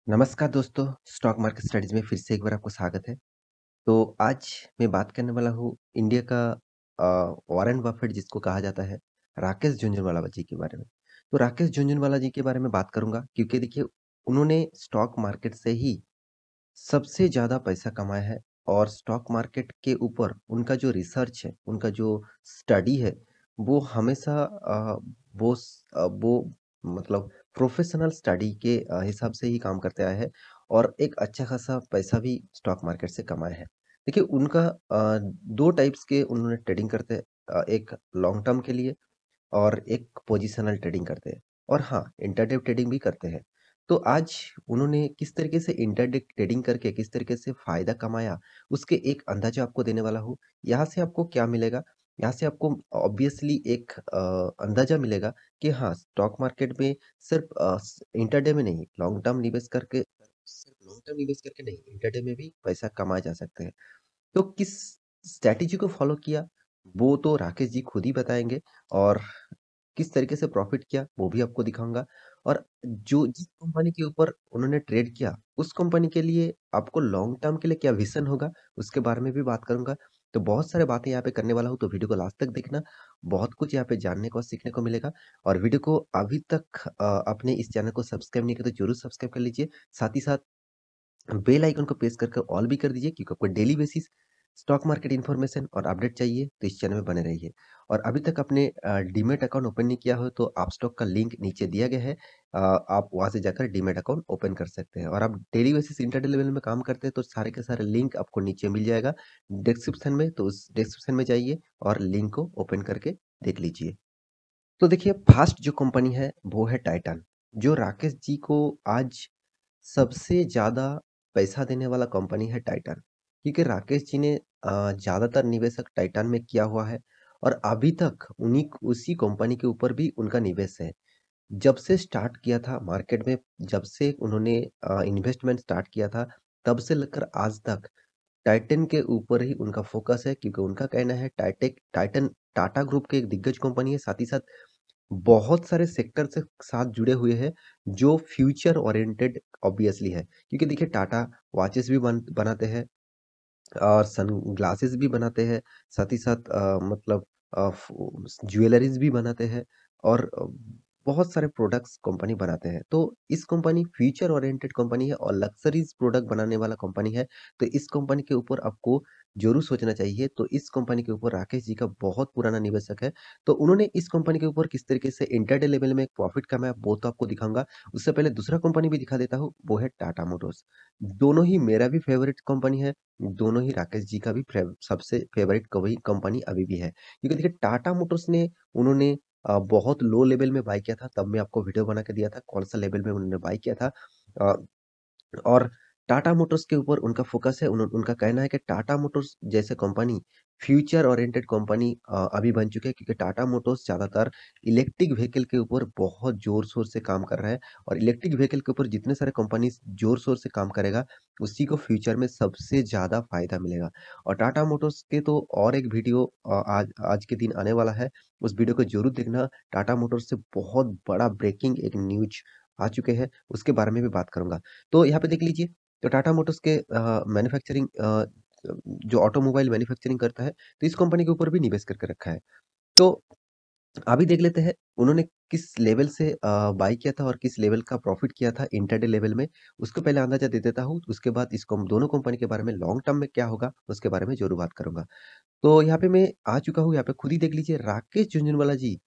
नमस्कार दोस्तों, stock market studies में फिर से एक बार आपको स्वागत है। तो आज मैं बात करने वाला हूँ इंडिया का वॉरेन बफेट जिसको कहा जाता है, राकेश झुनझुनवाला जी के बारे में। तो राकेश झुनझुनवाला जी के बारे में बात करूँगा क्योंकि देखिए उन्होंने स्टॉक मार्केट से ही सबसे ज़्यादा पैसा कमाया है और स्टॉक मार्केट के ऊपर उनका जो रिसर्च है, उनका जो स्टडी है, वो हमेशा वो मतलब प्रोफ़ेशनल स्टडी के हिसाब से ही काम करते आए हैं और एक अच्छा खासा पैसा भी स्टॉक मार्केट से कमाया है। देखिए उनका 2 टाइप्स के उन्होंने ट्रेडिंग करते हैं एक लॉन्ग टर्म के लिए और एक पोजिशनल ट्रेडिंग करते हैं और हाँ, इंट्राडे ट्रेडिंग भी करते हैं। तो आज उन्होंने किस तरीके से इंट्राडे ट्रेडिंग करके किस तरीके से फ़ायदा कमाया, उसके एक अंदाज़ा आपको देने वाला हूँ। यहाँ से आपको क्या मिलेगा? यहाँ से आपको ऑब्वियसली एक अंदाज़ा मिलेगा कि हाँ, स्टॉक मार्केट में सिर्फ़ इंट्राडे में नहीं, लॉन्ग टर्म निवेश करके सिर्फ़ लॉन्ग टर्म निवेश करके नहीं, इंट्राडे में भी पैसा कमाए जा सकते हैं। तो किस स्ट्रैटेजी को फ़ॉलो किया, वो तो राकेश जी खुद ही बताएँगे और किस तरीके से प्रॉफ़िट किया, वो भी आपको दिखाऊँगा और जो जिस कंपनी के ऊपर उन्होंने ट्रेड किया, उस कंपनी के लिए आपको लॉन्ग टर्म के लिए क्या विज़न होगा, उसके बारे में भी बात करूँगा। तो बहुत सारी बातें यहाँ पे करने वाला हूँ, तो वीडियो को लास्ट तक देखना। बहुत कुछ यहाँ पे जानने को और सीखने को मिलेगा और वीडियो को अभी तक आपने इस चैनल को सब्सक्राइब नहीं किया तो ज़रूर सब्सक्राइब कर लीजिए। साथ ही साथ बेल आइकन को प्रेस करके ऑल भी कर दीजिए क्योंकि आपको daily basis stock market information और अपडेट चाहिए तो इस चैनल में बने रहिए और अभी तक आपने डीमैट अकाउंट ओपन नहीं किया हो तो आप स्टॉक का लिंक नीचे दिया गया है आप वहां से जाकर डीमैट अकाउंट ओपन कर सकते हैं और आप डेली बेसिस इंटरडे लेवल में काम करते हैं तो सारे के सारे लिंक आपको नीचे मिल जाएगा डिस्क्रिप्शन में तो उस डिस्क्रिप्शन में जाइए और लिंक को ओपन करके देख लीजिए। तो देखिए फर्स्ट जो कंपनी है वो है टाइटन जो राकेश जी को आज सबसे ज़्यादा पैसा देने वाला कंपनी है टाइटन क्योंकि राकेश जी ने ज़्यादातर निवेशक टाइटन में किया हुआ है और अभी तक उन्हीं उसी कंपनी के ऊपर भी उनका निवेश है। जब से स्टार्ट किया था मार्केट में जब से उन्होंने इन्वेस्टमेंट स्टार्ट किया था तब से लेकर आज तक टाइटन के ऊपर ही उनका फोकस है क्योंकि उनका कहना है टाइटन टाटा ग्रुप के एक दिग्गज कंपनी है साथ ही साथ बहुत सारे सेक्टर से साथ जुड़े हुए हैं, जो फ्यूचर ओरिएंटेड ऑब्वियसली है। क्योंकि देखिए टाटा वॉचेस भी बनाते हैं और सनग्लासेस भी बनाते हैं, साथ ही साथ मतलब ज्वेलरीज़ भी बनाते हैं और बहुत सारे प्रोडक्ट्स कंपनी बनाते हैं। तो इस कंपनी फ्यूचर ओरिएंटेड कंपनी है और लक्ज़रीज़ प्रोडक्ट बनाने वाला कंपनी है। तो इस कंपनी के ऊपर आपको ज़रूर सोचना चाहिए। तो इस कंपनी के ऊपर राकेश जी का बहुत पुराना निवेशक है। तो उन्होंने इस कंपनी के ऊपर किस तरीके से इंट्राडे लेवल में प्रॉफ़िट कमाया वो तो आपको दिखाऊँगा। उससे पहले दूसरा कंपनी भी दिखा देता हूँ, वो है टाटा मोटर्स। दोनों ही मेरा भी फ़ेवरेट कंपनी है। दोनों ही राकेश जी का भी सबसे फेवरेट वही कंपनी अभी भी है। क्योंकि देखिए टाटा मोटर्स ने उन्होंने बहुत लो लेवल में बाय किया था, तब मैं आपको वीडियो बना के दिया था, कौन-सा लेवल में उन्होंने बाय किया था। अ और टाटा मोटर्स के ऊपर उनका फ़ोकस है। उनका कहना है कि टाटा मोटर्स जैसे कंपनी फ्यूचर ओरिएंटेड कंपनी अभी बन चुके हैं क्योंकि टाटा मोटर्स ज़्यादातर इलेक्ट्रिक व्हीकल के ऊपर बहुत ज़ोर-शोर से काम कर रहा है और इलेक्ट्रिक व्हीकल के ऊपर जितने सारे कंपनीज़ ज़ोर-शोर से काम करेगा, उसी को फ्यूचर में सबसे ज़्यादा फ़ायदा मिलेगा। और टाटा मोटर्स के तो और एक वीडियो आज आज के दिन आने वाला है, उस वीडियो को ज़रूर देखना। टाटा मोटर्स से बहुत बड़ा ब्रेकिंग एक न्यूज़ आ चुके हैं, उसके बारे में भी बात करूँगा। तो यहाँ पे देख लीजिए, तो टाटा मोटर्स के मैन्युफैक्चरिंग जो ऑटोमोबाइल मैन्युफैक्चरिंग करता है, तो इस कंपनी के ऊपर भी निवेश करके रखा है। तो अभी देख लेते हैं, उन्होंने किस लेवल से बाय किया था और किस लेवल का प्रॉफ़िट किया था इंट्राडे लेवल में, उसको पहले अंदाज़ा दे देता हूँ, उसके बाद इस कम दोनों कंपनी के बारे में लॉन्ग टर्म में क्या होगा, उसके बारे में ज़रूर बात करूँगा। तो यहाँ पे मैं आ चुका हूँ, यहाँ पे खुद ही देख लीजिए Rakesh Jhunjhunwala ji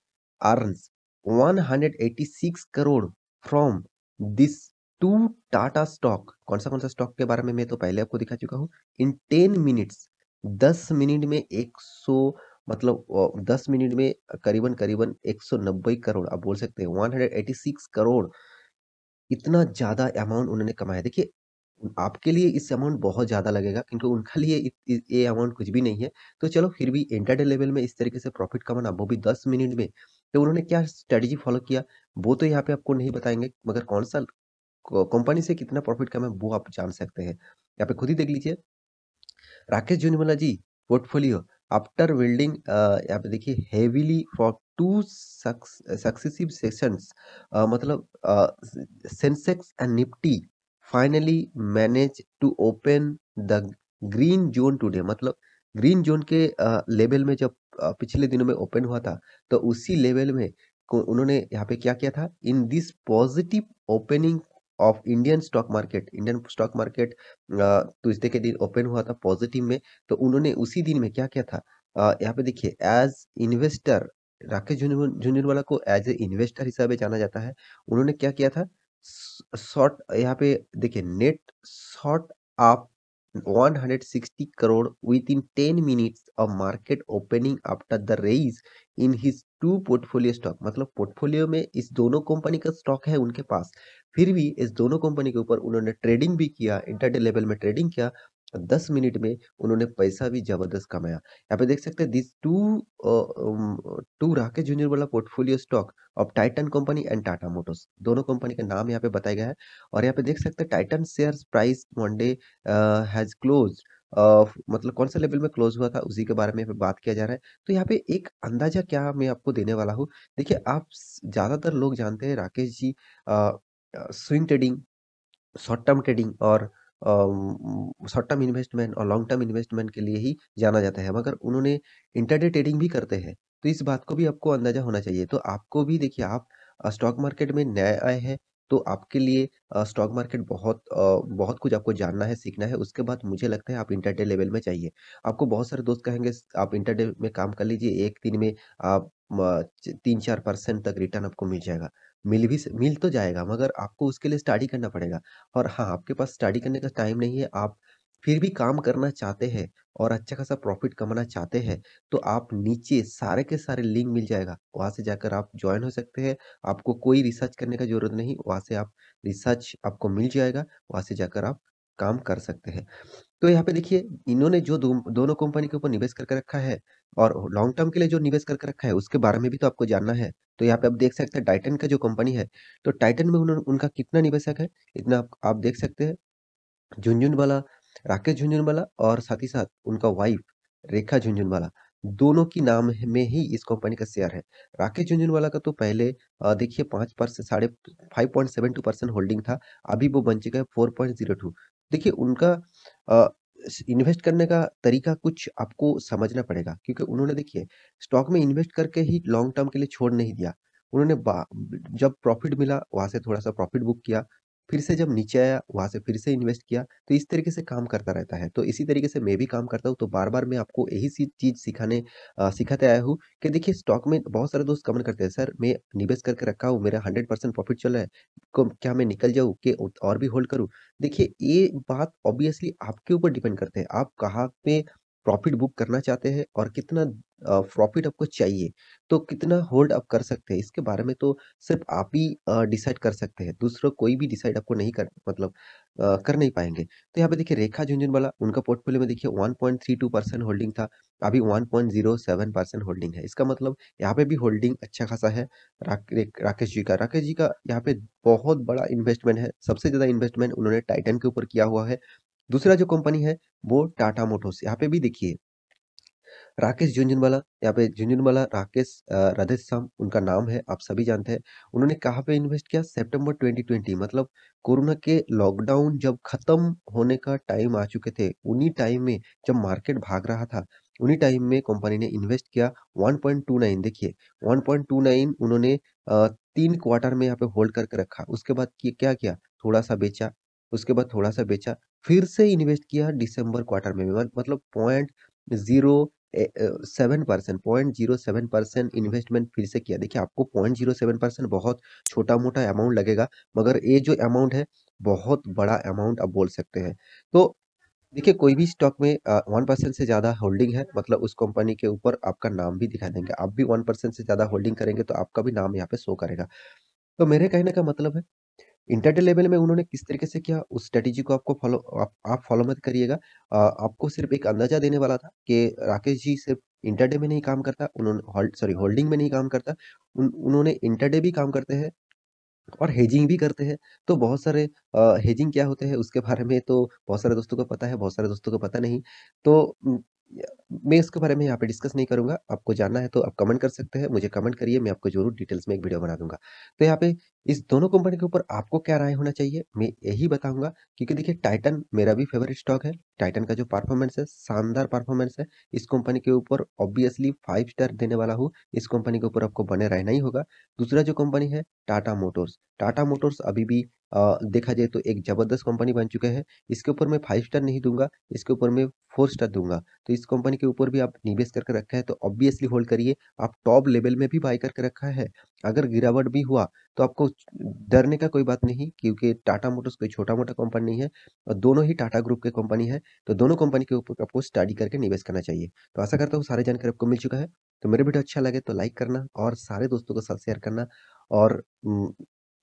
earns 186 crore from this 2 Tata stock कौन सा स्टॉक के बारे में मैं तो पहले आपको दिखा चुका हूँ। इन 10 मिनट्स 10 मिनट में 100 मतलब 10 मिनट में करीबन-करीबन 190 करोड़ आप बोल सकते हैं 186 करोड़ इतना ज़्यादा अमाउंट उन्होंने कमाया। देखिए, आपके लिए इस अमाउंट बहुत ज़्यादा लगेगा क्योंकि उनके लिए ये अमाउंट कुछ भी नहीं है। तो चलो फिर भी इंट्राडे लेवल में इस तरीके से प्रॉफ़िट कमाना वो भी 10 मिनट में, तो उन्होंने क्या स्ट्रैटेजी फ़ॉलो किया, वो तो यहाँ पे आपको नहीं बताएँगे मगर कौन-सा कंपनी से कितना प्रॉफ़िट कमाया वो आप जान सकते हैं। यहाँ पे खुद ही देख लीजिए Rakesh Jhunjhunwala ji portfolio after building यहाँ पे देखिए हेवीली फॉर 2 सक्सेसिव सेशंस मतलब Sensex and Nifty finally manage to open the green zone today मतलब ग्रीन ज़ोन के लेवल में जब पिछले दिनों में ओपन हुआ था, तो उसी लेवल में को उन्होंने यहाँ पे क्या किया था, in this positive opening of Indian stock market Tuesday के दिन ओपन हुआ था पॉजिटिव में, तो उन्होंने उसी दिन में क्या किया था यहाँ पे देखिए एज़ इन्वेस्टर राकेश झुनझुनवाला को एज़ ए इन्वेस्टर हिसाब से जाना जाता है। उन्होंने क्या किया था शॉर्ट यहाँ पे देखिए net short up 160 crore within 10 minutes of market opening after the raise in his two portfolio stock मतलब पोर्टफोलियो में इस दोनों कंपनी का स्टॉक है उनके पास। फिर भी इस दोनों कंपनी के ऊपर उन्होंने ट्रेडिंग भी किया, इंटरडे लेवल में ट्रेडिंग किया। 10 मिनट में उन्होंने पैसा भी जबरदस्त कमाया। यहाँ पे देख सकते हैं this two Rakesh Jhunjhunwala portfolio stock of Titan company and Tata Motors दोनों कंपनी का नाम यहाँ पे बताया गया है। और यहाँ पे देख सकते हैं Titan shares price Monday has closed मतलब कौन सा लेवल में क्लोज हुआ था उसी के बारे में यहाँ पे बात किया जा रहा है। तो यहाँ पे एक अंदाजा क्या मैं आपको देने वाला हूँ। देखिए आप ज्यादातर लोग जानते हैं Rakesh ji swing trading, short term trading और शॉर्ट टर्म इन्वेस्टमेंट और लॉन्ग टर्म इन्वेस्टमेंट के लिए ही जाना जाता है, मगर उन्होंने इंटरडे ट्रेडिंग भी करते हैं। तो इस बात को भी आपको अंदाजा होना चाहिए। तो आपको भी देखिए आप स्टॉक मार्केट में नए आए हैं, तो आपके लिए स्टॉक मार्केट बहुत कुछ आपको जानना है, सीखना है। उसके बाद मुझे लगता है आप इंटरडे लेवल में जाइए। आपको बहुत सारे दोस्त कहेंगे आप इंटरडे में काम कर लीजिए, 1 दिन में आप 3-4% तक रिटर्न आपको मिल जाएगा। मिल तो जाएगा, मगर आपको उसके लिए स्टडी करना पड़ेगा। और हाँ, आपके पास स्टडी करने का टाइम नहीं है, आप फिर भी काम करना चाहते हैं और अच्छा खासा प्रॉफिट कमाना चाहते हैं, तो आप नीचे सारे के सारे लिंक मिल जाएगा, वहाँ से जाकर आप जॉइन हो सकते हैं। आपको कोई रिसर्च करने का ज़रूरत नहीं, वहाँ से आप रिसर्च आपको मिल जाएगा, वहाँ से जाकर आप काम कर सकते हैं। तो यहाँ पे देखिए इन्होंने जो दोनों कंपनी के ऊपर निवेश करके रखा है और लॉन्ग टर्म के लिए जो निवेश करके रखा है उसके बारे में भी तो आपको जानना है। तो यहाँ पे आप देख सकते हैं टाइटन का जो कंपनी है, तो टाइटन में उन्होंने उनका कितना निवेशक है, इतना आप देख सकते हैं। झुनझुनवाला, राकेश झुनझुनवाला और साथ ही साथ उनका वाइफ रेखा झुनझुनवाला, दोनों की नाम में ही इस कंपनी का शेयर है। राकेश झुनझुनवाला का तो पहले देखिए 5% साढ़े 5.72% होल्डिंग था, अभी वो बन चुका है 4.02। देखिए उनका अ, इन्वेस्ट करने का तरीका कुछ आपको समझना पड़ेगा, क्योंकि उन्होंने देखिए स्टॉक में इन्वेस्ट करके ही लॉन्ग टर्म के लिए छोड़ नहीं दिया। उन्होंने जब प्रॉफिट मिला वहां से थोड़ा सा प्रॉफिट बुक किया, फिर से जब नीचे आया वहां से फिर से इन्वेस्ट किया, तो इस तरीके से काम करता रहता है। तो इसी तरीके से मैं भी काम करता हूँ, तो बार बार मैं आपको यही सी चीज सिखाते आया हूँ कि देखिए स्टॉक में बहुत सारे दोस्त कमेंट करते हैं, सर मैं निवेश करके रखा हूँ, मेरा 100% प्रॉफिट चल रहा है, क्या मैं निकल जाऊँ कि और भी होल्ड करूँ। देखिए ये बात ऑब्वियसली आपके ऊपर डिपेंड करते हैं, आप कहाँ पे प्रॉफिट बुक करना चाहते हैं और कितना प्रॉफिट आपको चाहिए, तो कितना होल्ड आप कर सकते हैं, इसके बारे में तो सिर्फ आप ही डिसाइड कर सकते हैं, दूसरा कोई भी डिसाइड आपको नहीं कर मतलब कर नहीं पाएंगे। तो यहाँ पे देखिए रेखा झुनझुनवाला उनका पोर्टफोलियो में देखिए 1.32% होल्डिंग था, अभी 1.07% होल्डिंग है। इसका मतलब यहाँ पे भी होल्डिंग अच्छा खासा है। राकेश जी का यहाँ पे बहुत बड़ा इन्वेस्टमेंट है, सबसे ज्यादा इन्वेस्टमेंट उन्होंने टाइटन के ऊपर किया हुआ है। दूसरा जो कंपनी है वो टाटा मोटर्स, यहाँ पे भी देखिए राकेश झुनझुनवाला, यहाँ पे झुनझुनवाला राकेश राधेश्याम उनका नाम है, आप सभी जानते हैं। उन्होंने कहाँ पे इन्वेस्ट किया, सितंबर 2020 मतलब कोरोना के लॉकडाउन जब खत्म होने का टाइम आ चुके थे, उन्हीं टाइम में जब मार्केट भाग रहा था, उन्हीं टाइम में कंपनी ने इन्वेस्ट किया 1.29। देखिए 1.29 उन्होंने 3 क्वार्टर में यहाँ पे होल्ड करके रखा, उसके बाद क्या किया, थोड़ा सा बेचा, उसके बाद थोड़ा सा बेचा, फिर से इन्वेस्ट किया दिसंबर क्वार्टर में, मतलब पॉइंट जीरो 0.07% इन्वेस्टमेंट फिर से किया। देखिए आपको 0.07% बहुत छोटा-मोटा अमाउंट लगेगा, मगर ये जो अमाउंट है, बहुत बड़ा अमाउंट आप बोल सकते हैं। तो देखिए कोई भी स्टॉक में 1% से ज़्यादा होल्डिंग है, मतलब उस कंपनी के ऊपर आपका नाम भी दिखा देंगे। आप भी 1% से ज़्यादा होल्डिंग करेंगे, तो आपका भी नाम यहाँ पे शो करेगा। तो मेरे कहने का मतलब है इंटरडे लेवल में उन्होंने किस तरीके से किया उस स्ट्रैटेजी को आपको आप फॉलो मत करिएगा। आपको सिर्फ एक अंदाजा देने वाला था कि राकेश जी सिर्फ इंटरडे में नहीं काम करता, उन्होंने होल्डिंग में नहीं काम करता, उन्होंने इंटरडे भी काम करते हैं और हेजिंग भी करते हैं। तो बहुत सारे हेजिंग क्या होते हैं उसके बारे में तो बहुत सारे दोस्तों को पता है, बहुत सारे दोस्तों को पता नहीं। तो मैं इसके बारे में यहाँ पे डिस्कस नहीं करूँगा। आपको जानना है तो आप कमेंट कर सकते हैं, मुझे कमेंट करिए, मैं आपको ज़रूर डिटेल्स में एक वीडियो बना दूँगा। तो यहाँ पे इस दोनों कंपनी के ऊपर आपको क्या राय होना चाहिए? मैं यही बताऊँगा क्योंकि देखिए टाइटन मेरा भी फ़ेवरेट स्टॉक है। टाइटन का जो परफ़ॉर्मेंस है, शानदार परफ़ॉर्मेंस है। इस कंपनी के ऊपर ऑब्वियसली 5 स्टार देने वाला हूँ। इस कंपनी के ऊपर आपको बने रहना ही होगा। दूसरा जो कंपनी है टाटा मोटर्स। टाटा मोटर्स अभी भी देखा जाए तो एक ज़बरदस्त कंपनी बन चुके हैं। इसके ऊपर मैं 5 स्टार नहीं दूँगा, इसके ऊपर मैं 4 स्टार दूँगा। तो इस कंपनी के ऊपर भी आप निवेश करके रखा है तो ऑब्वियसली होल्ड करिए। आप टॉप लेवल में भी बाय करके रखा है। अगर गिरावट भी हुआ तो आपको डरने का कोई बात नहीं क्योंकि टाटा मोटर्स कोई छोटा-मोटा कंपनी नहीं है और दोनों ही टाटा ग्रुप के कंपनी है, तो दोनों कंपनी के ऊपर आपको स्टडी करके निवेश करना चाहिए। तो आशा करता हूँ सारी जानकारी आपको मिल चुका है, तो मेरा वीडियो अच्छा लगे तो लाइक करना और सारे दोस्तों के साथ शेयर करना और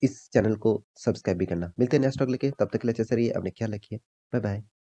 इस चैनल को सब्सक्राइब भी करना। मिलते हैं नेक्स्ट व्लॉग लेके, तब तक के लिए अच्छे से रहिए, अपना ख्याल रखिए। Bye bye.